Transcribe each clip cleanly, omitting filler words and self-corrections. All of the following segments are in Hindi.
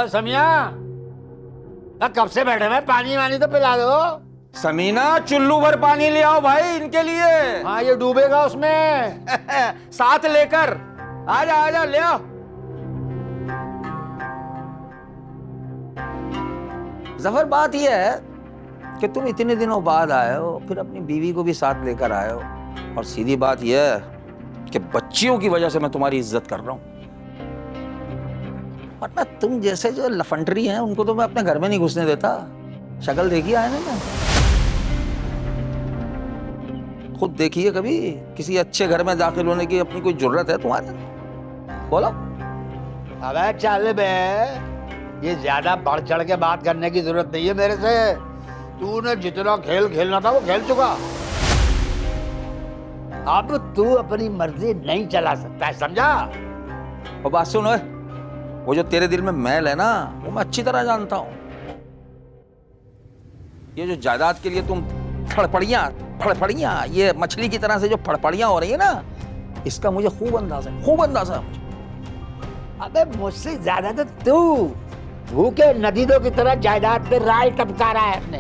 समिया, कब से बैठे हैं? पानी वानी तो पिला दो। समीना, चुल्लू भर पानी ले आओ भाई इनके लिए। हाँ, ये डूबेगा उसमें। साथ लेकर आजा ले आओ। जफर, बात यह है कि तुम इतने दिनों बाद आए हो, फिर अपनी बीवी को भी साथ लेकर आए हो, और सीधी बात यह है कि बच्चियों की वजह से मैं तुम्हारी इज्जत कर रहा हूं। वरना तुम जैसे जो लफंटरी हैं उनको तो मैं अपने घर में नहीं घुसने देता। शक्ल देखी आए ना, मैं खुद देखिए कभी किसी अच्छे घर में दाखिल होने की अपनी कोई जरूरत है तुम्हारे? बोलो। अबे चल बे, ये ज्यादा बढ़ चढ़ के बात करने की जरूरत नहीं है मेरे से। तूने जितना खेल खेलना था वो खेल चुका। अब तू अपनी मर्जी नहीं चला सकता है, समझा? और बात सुनो, वो जो तेरे दिल में मैल है ना, वो मैं अच्छी तरह जानता हूं। ये जो जायदाद के लिए तुम फड़फड़ियां ये मछली की तरह से जो फड़फड़ियां हो रही है ना, इसका मुझे खूब अंदाजा है मुझे। अबे मुझसे ज्यादा तो तू भूखे नदीदों की तरह जायदाद पे राल टपका रहा है अपने।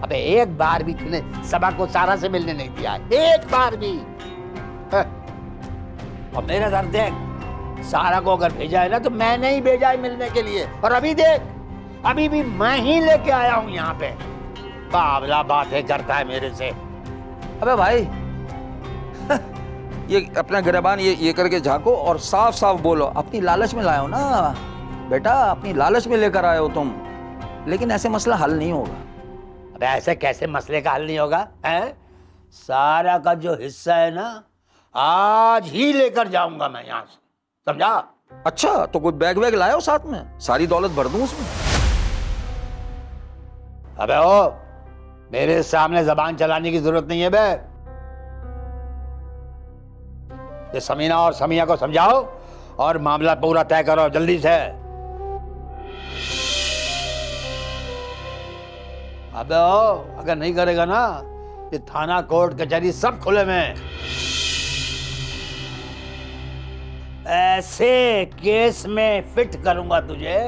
अबे एक बार भी तूने सबा को सारा से मिलने नहीं दिया, एक बार भी। और मेरा दर्द देख, सारा को अगर भेजा है ना तो मैं नहीं भेजा है मिलने के लिए। और अभी देख, अभी भी मैं ही लेके आया हूं यहाँ पे। बावला बातें करता है मेरे से। अबे भाई, ये अपना गिरबान ये करके झांको और साफ साफ बोलो। अपनी लालच में लाए हो ना बेटा, अपनी लालच में लेकर आए हो तुम, लेकिन ऐसे मसला हल नहीं होगा। अबे ऐसे कैसे मसले का हल नहीं होगा? हैं? सारा का जो हिस्सा है ना, आज ही लेकर जाऊंगा मैं यहाँ से, समझा? अच्छा, तो कोई बैग वैग लाए हो साथ में? सारी दौलत भर दूं उसमें। अबे ओ, मेरे सामने जबान चलाने की जरूरत नहीं है बे। ये समीना और समिया को समझाओ और मामला पूरा तय करो जल्दी से। अबे ओ, अगर नहीं करेगा ना, ये थाना कोर्ट कचहरी सब खुले में। ऐसे केस में फिट करूंगा तुझे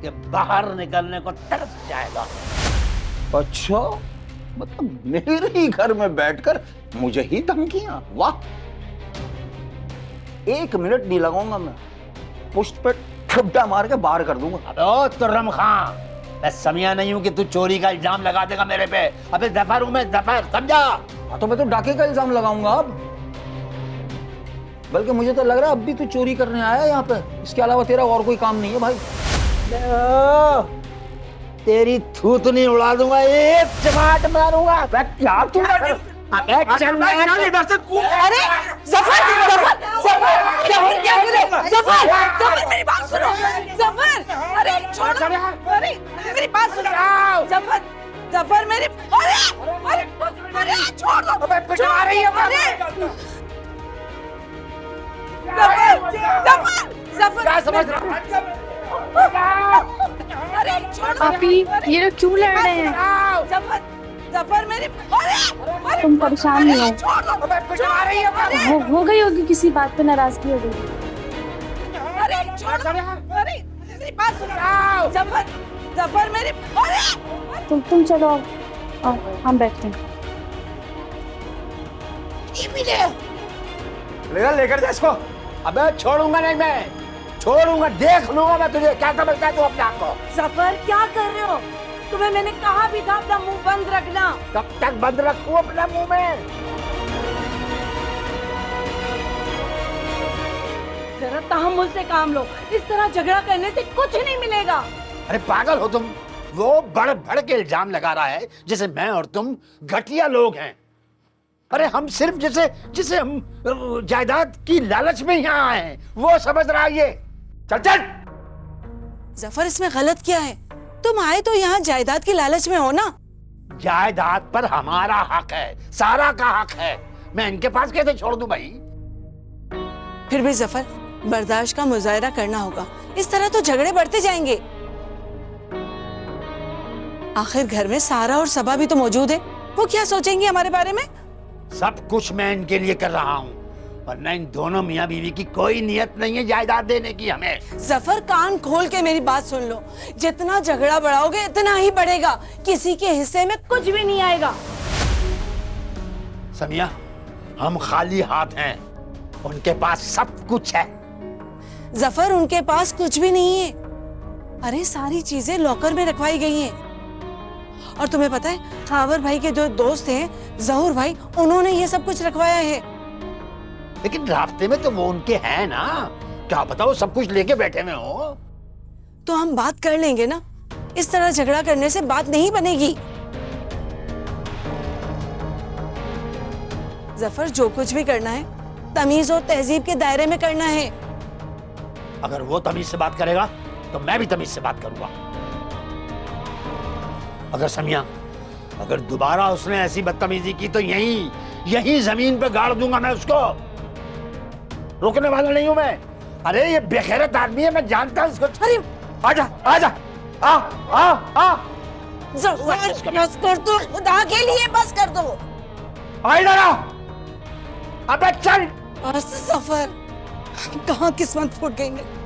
कि बाहर निकलने को तरस जाएगा। अच्छा, मतलब मेरे ही घर में बैठकर मुझे ही धमकियां? वाह, 1 मिनट नहीं लगाऊंगा मैं, पुष्ट पे ठुड्डा मार के बाहर कर दूंगा। अबे ओ तुर्रम खां, मैं समिया नहीं हूं कि तू चोरी का इल्जाम लगा देगा मेरे पे। अबे जफर हूं मैं, जफर, समझा? तो मैं तो डाके का इल्जाम लगाऊंगा अब। बल्कि मुझे तो लग रहा है अब भी तू चोरी करने आया यहाँ पे, इसके अलावा तेरा और कोई काम नहीं है भाई। तेरी थूथनी उड़ा दूंगा, एक चमाट मारूंगा। क्या तू? अबे चल इधर से। अरे जफर, जफर, जफर, जफर क्या करे? जफर, जफर मेरी बात सुनो। जफर, अरे छोड़ो, अरे मेरी बात सुनो। जफर, जफर मेरी, अरे अरे छोड़ दो। अबे पिटवा रही है। अरे जफर, जफर, क्या समझ रहा? अरे छोड़ दो। आपी, ये लोग क्यों लड़ रहे हैं? जफर, जफर मेरी, अरे तुम परेशान नहीं हो? छोड़ दो। अबे पिटवा रही है। हो गई होगी किसी बात पे नाराजगी हो गई। अरे छोड़ दो। अरे मेरी बात सुनो। जफर, जफर मेरी, अरे तुम चलो, आओ, हम बैठते हैं। लेकर जा इसको। अबे छोड़ूंगा नहीं मैं, छोड़ूंगा, देख लूंगा मैं तुझे। क्या समझता है तू अपने आप को? जफर क्या कर रहे हो? तुम्हें मैंने कहा भी था अपना मुंह बंद रखना। कब तक बंद रखूं अपने मुंह में? जरा तहम्मुल से काम लो, इस तरह झगड़ा करने से कुछ नहीं मिलेगा। अरे पागल हो तुम? वो बढ़ बढ़ के इल्जाम लगा रहा है जैसे मैं और तुम घटिया लोग हैं। अरे हम सिर्फ जैसे हम जायदाद की लालच में यहाँ आए हैं, वो समझ रहा है ये। चल चल। जफर, इसमें गलत क्या है? तुम आए तो यहाँ जायदाद की लालच में हो ना। जायदाद पर हमारा हक है, सारा का हक है। मैं इनके पास कैसे छोड़ दूं भाई? फिर भी जफर, बर्दाश्त का मुजाहरा करना होगा, इस तरह तो झगड़े बढ़ते जाएंगे। आखिर घर में सारा और सबा भी तो मौजूद है, वो क्या सोचेंगी हमारे बारे में? सब कुछ मैं इनके लिए कर रहा हूँ, वरना इन दोनों मियाँ बीवी की कोई नियत नहीं है जायदाद देने की हमें। जफर कान खोल के मेरी बात सुन लो, जितना झगड़ा बढ़ाओगे इतना ही बढ़ेगा, किसी के हिस्से में कुछ भी नहीं आएगा। समिया, हम खाली हाथ हैं, उनके पास सब कुछ है। जफर उनके पास कुछ भी नहीं है। अरे सारी चीजें लॉकर में रखवाई गई हैं। और तुम्हें पता है खावर भाई के जो दोस्त हैं जहूर भाई, उन्होंने ये सब कुछ रखवाया है। लेकिन रास्ते में तो वो उनके हैं ना, क्या पता वो सब कुछ लेके बैठे हुए हो। तो हम बात कर लेंगे ना, इस तरह झगड़ा करने से बात नहीं बनेगी। जफर जो कुछ भी करना है तमीज और तहजीब के दायरे में करना है। अगर वो तमीज से बात करेगा तो मैं भी तमीज से बात करूंगा। अगर समिया, अगर दोबारा उसने ऐसी बदतमीजी की तो यहीं जमीन पे गाड़ दूंगा मैं उसको। रोकने वाला नहीं हूं मैं। अरे ये बेखैरत आदमी है, मैं जानता हूं इसको। अरे आजा आजा, आ आ आ जफर बस कर दो, खुदा के लिए बस कर दो। आ इधर आ। अबे चल। बस जफर, कहाँ किस्मत फूट गई मेरी।